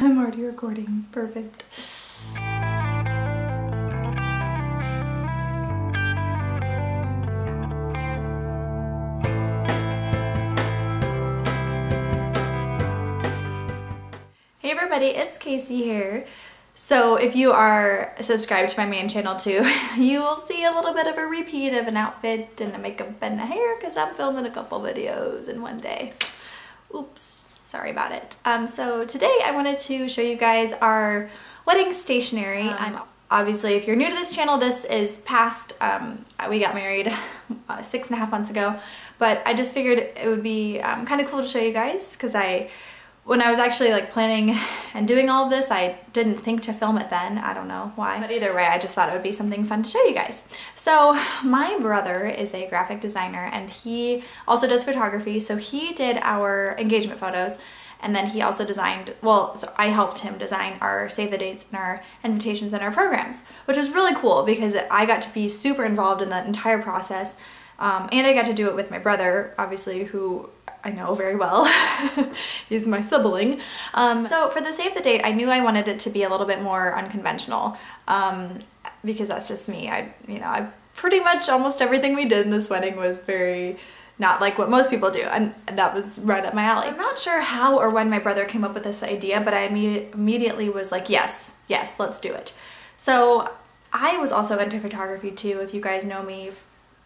I'm already recording. Perfect. Hey everybody, it's Casey here. So if you are subscribed to my main channel too, you will see a little bit of a repeat of an outfit and a makeup and a hair because I'm filming a couple videos in one day. Oops, sorry about it. So today I wanted to show you guys our wedding stationery. And obviously if you're new to this channel, this is past, we got married 6.5 months ago, but I just figured it would be kind of cool to show you guys because when I was actually like planning and doing all of this, I didn't think to film it then. I don't know why. But either way, I just thought it would be something fun to show you guys. So my brother is a graphic designer and he also does photography. So he did our engagement photos and then he also designed, well, so I helped him design our save the dates and our invitations and our programs, which was really cool because I got to be super involved in the entire process. And I got to do it with my brother, obviously, who I know very well. He's my sibling. So for the save the date, I knew I wanted it to be a little bit more unconventional because that's just me. I pretty much almost everything we did in this wedding was very not like what most people do, and that was right up my alley. I'm not sure how or when my brother came up with this idea, but I immediately was like, yes, let's do it. So I was also into photography too. If you guys know me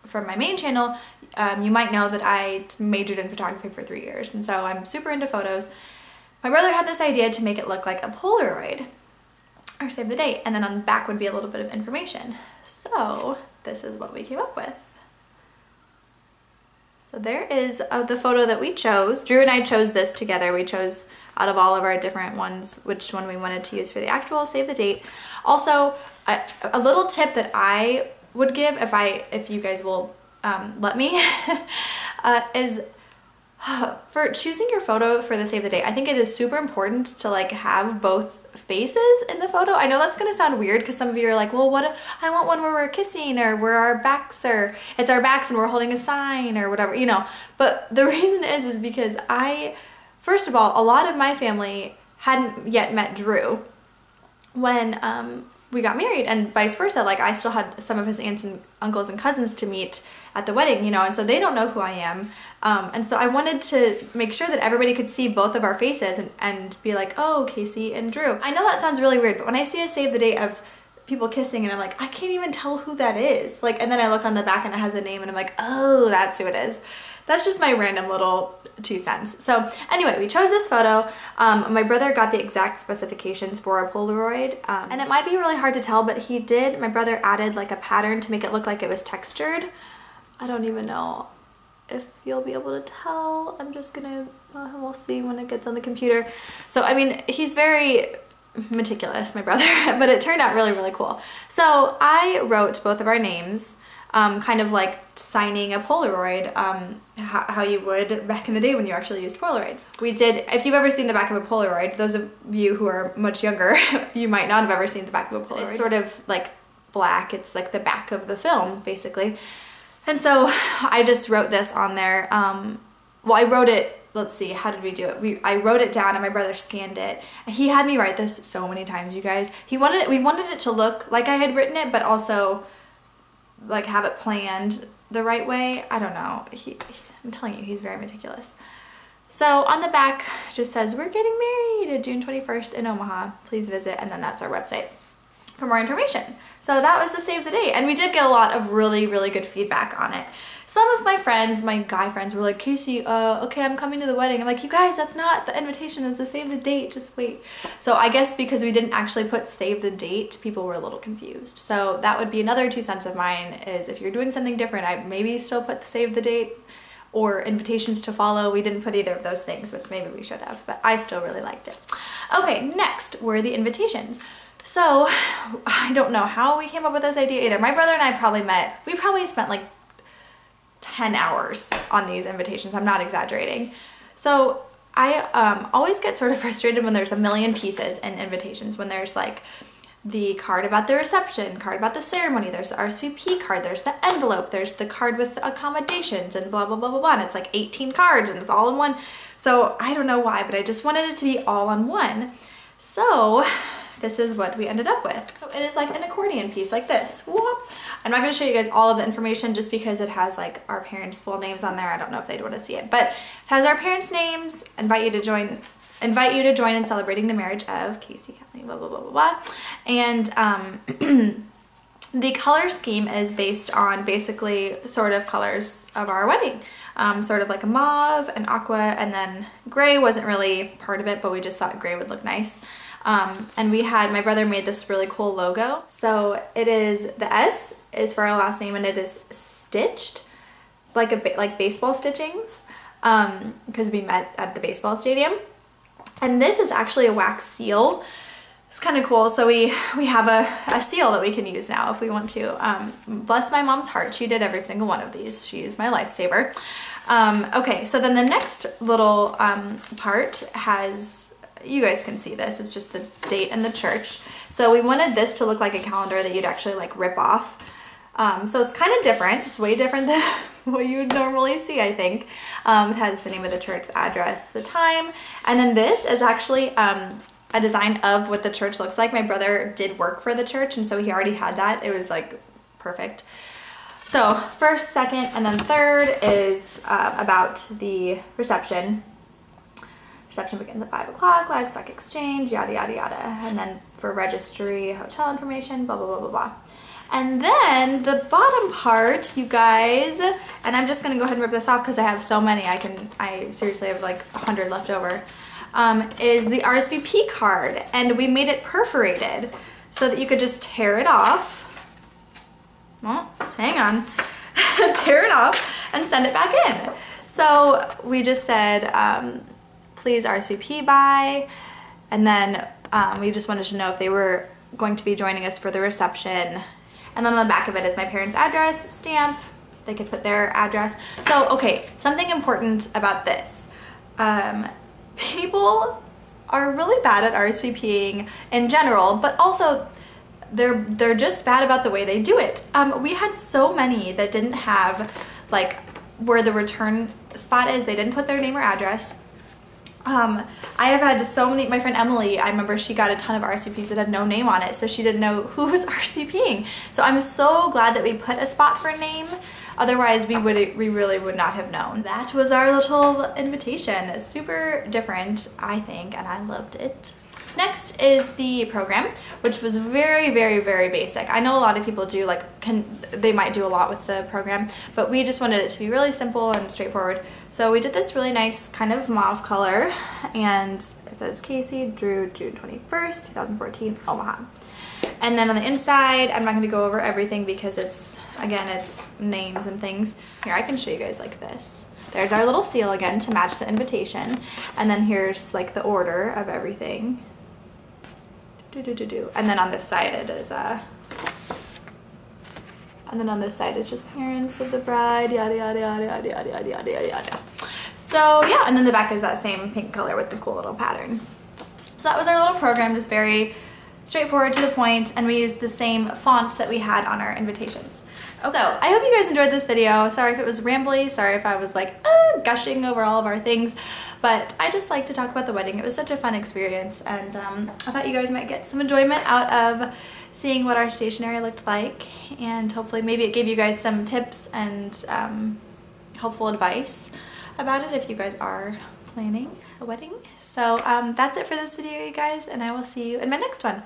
from my main channel, you might know that I majored in photography for 3 years, and so I'm super into photos. My brother had this idea to make it look like a Polaroid, or save the date, and then on the back would be a little bit of information. So this is what we came up with. So there is the photo that we chose. Drew and I chose this together. We chose out of all of our different ones which one we wanted to use for the actual save the date. Also, a little tip that I would give if you guys will let me is for choosing your photo for the save the date. I think it is super important to like have both faces in the photo. I know that's gonna sound weird because some of you are like, well, what if I want one where we're kissing or where our backs are, it's our backs and we're holding a sign or whatever, you know. But the reason is because first of all, a lot of my family hadn't yet met Drew when we got married, and vice versa. Like I still had some of his aunts and uncles and cousins to meet at the wedding, you know, and so they don't know who I am. And so I wanted to make sure that everybody could see both of our faces and be like, oh, Casey and Drew. I know that sounds really weird, but when I see a save the date of people kissing and I'm like, I can't even tell who that is. Like, and then I look on the back and it has a name and I'm like, oh, that's who it is. That's just my random little 2 cents. So anyway, we chose this photo. My brother got the exact specifications for a Polaroid, and it might be really hard to tell, but my brother added like a pattern to make it look like it was textured. I don't even know if you'll be able to tell. I'm just gonna, we'll see when it gets on the computer. So I mean, he's very meticulous, my brother, but it turned out really, really cool. So I wrote both of our names, kind of like signing a Polaroid, how you would back in the day when you actually used Polaroids. We did, if you've ever seen the back of a Polaroid, those of you who are much younger, you might not have ever seen the back of a Polaroid. It's sort of like black, it's like the back of the film, basically. And so I just wrote this on there. Well, I wrote it, let's see, how did we do it? I wrote it down and my brother scanned it. And he had me write this so many times, you guys. We wanted it to look like I had written it, but also like have it planned the right way. I don't know. I'm telling you, he's very meticulous. So on the back just says, we're getting married June 21st in Omaha. Please visit, and then that's our website for more information. So that was the save the date, and we did get a lot of really, really good feedback on it. Some of my friends, my guy friends, were like, Casey, okay, I'm coming to the wedding. I'm like, you guys, that's not the invitation, it's the save the date, just wait. So I guess because we didn't actually put save the date, people were a little confused. So that would be another 2 cents of mine, is if you're doing something different, I maybe still put the save the date or invitations to follow. We didn't put either of those things, but maybe we should have, but I still really liked it. Okay, next were the invitations. So I don't know how we came up with this idea either. My brother and I we probably spent like 10 hours on these invitations. I'm not exaggerating. So I always get sort of frustrated when there's a million pieces in invitations, when there's like the card about the reception, card about the ceremony, there's the RSVP card, there's the envelope, there's the card with the accommodations and blah, blah, blah, blah, blah. And it's like 18 cards and it's all in one. So I don't know why, but I just wanted it to be all on one. So this is what we ended up with. So it is like an accordion piece like this. Whoop. I'm not going to show you guys all of the information just because it has like our parents' full names on there. I don't know if they'd want to see it, but it has our parents' names. Invite you to join in celebrating the marriage of Casey, Kathleen, blah, blah, blah, blah, blah. And the color scheme is based on basically sort of colors of our wedding. Sort of like a mauve, an aqua, and then gray wasn't really part of it, but we just thought gray would look nice. And my brother made this really cool logo. So it is, the S is for our last name, and it is stitched like baseball stitchings, because we met at the baseball stadium. And this is actually a wax seal. It's kind of cool. So we have a seal that we can use now if we want to. Bless my mom's heart, she did every single one of these. She is my lifesaver. Okay, so then the next little part has, you guys can see this, it's just the date and the church. So we wanted this to look like a calendar that you'd actually like rip off. So it's kind of different. It's way different than what you would normally see, I think. It has the name of the church, the address, the time, and then this is actually a design of what the church looks like. My brother did work for the church, and so he already had that. It was like perfect. So first, second, and then third is about the reception. Reception begins at 5 o'clock, livestock exchange, yada, yada, yada. And then for registry, hotel information, blah, blah, blah, blah, blah. And then the bottom part, you guys, and I'm just gonna go ahead and rip this off because I have so many. I seriously have like 100 left over, is the RSVP card. And we made it perforated so that you could just tear it off. Well, hang on. Tear it off and send it back in. So we just said, please RSVP by, and then we just wanted to know if they were going to be joining us for the reception. And then on the back of it is my parents' address, stamp, they could put their address. So, okay, something important about this. People are really bad at RSVPing in general, but also they're just bad about the way they do it. We had so many that didn't have, like, where the return spot is, they didn't put their name or address. I have had so many, my friend Emily, I remember she got a ton of RSVPs that had no name on it, so she didn't know who was RSVPing. So I'm so glad that we put a spot for a name. Otherwise we really would not have known. That was our little invitation. It's super different, I think, and I loved it. Next is the program, which was very, very, very basic. I know a lot of people do, like, they might do a lot with the program, but we just wanted it to be really simple and straightforward. So we did this really nice kind of mauve color, and it says Casey, Drew, June 21st, 2014, Omaha. And then on the inside, I'm not going to go over everything because it's names and things. Here, I can show you guys like this. There's our little seal again to match the invitation, and then here's like the order of everything. And then on this side it is and then on this side is just parents of the bride, yada yada yada yada yada yada yada yada yada. So yeah, and then the back is that same pink color with the cool little pattern. So that was our little program, just very straightforward, to the point, and we used the same fonts that we had on our invitations. Okay. So I hope you guys enjoyed this video. Sorry if it was rambly, sorry if I was like gushing over all of our things, but I just like to talk about the wedding. It was such a fun experience, and I thought you guys might get some enjoyment out of seeing what our stationery looked like, and hopefully maybe it gave you guys some tips and helpful advice about it if you guys are planning a wedding. So that's it for this video, you guys, and I will see you in my next one.